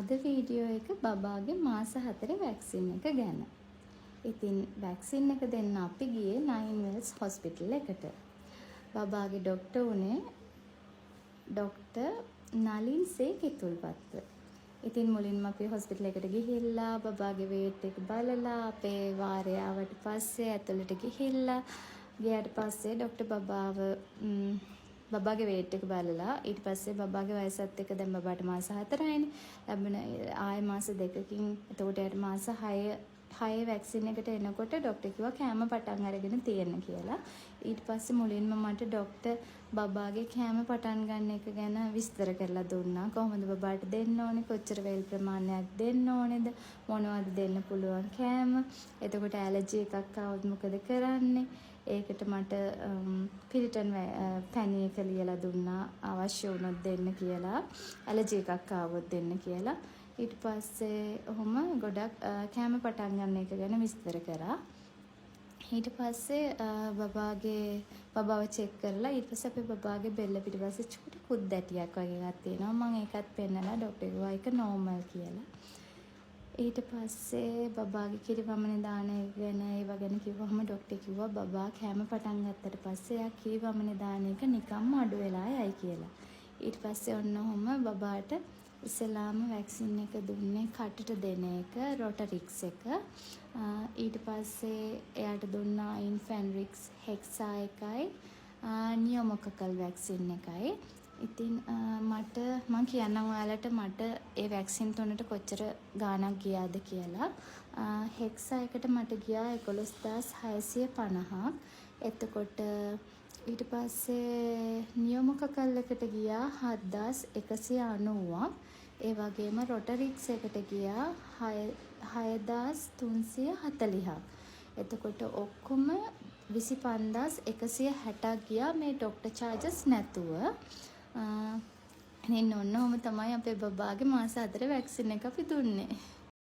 අද වීඩියෝ එක බබාගේ මාස 4 වැක්සින් එක ගැන. ඉතින් වැක්සින් එක දෙන්න අපි ගියේ 9 වෙල්ස් හොස්පිටල් එකට. බබාගේ ડોක්ටර් උනේ ડોක්ටර් නලින් සේ කිතුල්පත්ත. ඉතින් මුලින්ම අපි හොස්පිටල් එකට ගිහිල්ලා බබාගේ වේට් එක බලලා අපේ වාරය ආවට පස්සේ ඇතුළට ගිහිල්ලා ගියාට පස්සේ ડોක්ටර් බබාගේ වේට් එක බලලා ඊට පස්සේ බබාගේ වයසත් එක්ක දැන් බබාට මාස 4යිනේ. ලැබුණ ආයෙ මාස 2කින් එතකොට යට මාස 6 වැක්සින් එකට එනකොට ડોක්ටර් කිව්වා කෑම පටන් අරගෙන තියෙන්න කියලා. ඊට පස්සේ මුලින්ම මට ડોක්ටර් බබාගේ කෑම පටන් ගන්න එක ගැන විස්තර කරලා දුන්නා. කොහොමද බබාට දෙන්න ඕනේ, කොච්චර වේල් ප්‍රමාණයක් දෙන්න ඕනේද, මොනවද දෙන්න පුළුවන් කෑම. එතකොට ඇලර්ජි එකක් ආවොත් මොකද කරන්නේ? ඒකට මට පිරිටන් පැණි එක ලියලා දුන්නා අවශ්‍ය වුණොත් දෙන්න කියලා. ඇලර්ජි එකක් ආවොත් දෙන්න කියලා. ඊට පස්සේ ඔහොම ගොඩක් කෑම පටන් ගන්න එක ගැන විස්තර කරා. ඊට පස්සේ බබාව චෙක් කරලා ඊට පස්සේ අපි බබාගේ බෙල්ල පිටිපස්සේ චූටි කුද්දැටියක් වගේ එකක් තියෙනවා. මම ඒකත් පෙන්නලා ડોක්ටර් කිව්වා ඒක නෝමල් කියලා. ඊට පස්සේ බබාගේ කිරි වමනේ දාන එක ගැන ඒව ගැන කිව්වම ડોක්ටර් කිව්වා බබා කෑම පටන් ගත්තට පස්සේ එයා කිරි වමනේ දාන එක නිකම්ම අඩු වෙලා යයි කියලා. ඊට පස්සේ ඔන්න ඔහොම බබාට ඉස්සලාම වැක්සින් එක දුන්නේ කටට දෙන එක රොටරික්ස් එක. ඊට පස්සේ එයාට දුන්නා ඉන්ෆැන්රික්ස් හෙක්සා එකයි නියොමොකකල් වැක්සින් එකයි. ඉතින් මම කියන්නම් ඔයාලට මට ඒ වැක්සින් තුනට කොච්චර ගාණක් ගියාද කියලා. හෙක්සා එකට මට ගියා 11650ක්. එතකොට ඊට පස්සේ නියොමොකකල් එකට ගියා 7190ක්. ඒ වගේම රොටරික්ස් එකට ගියා 6340ක්. එතකොට ඔක්කොම 25160ක් ගියා මේ ડોක්ටර් චාර්ජස් නැතුව. ඔන්න ඔහොම තමයි අපේ බබාගේ මාස 4 වැක්සින් එක අපි දුන්නේ.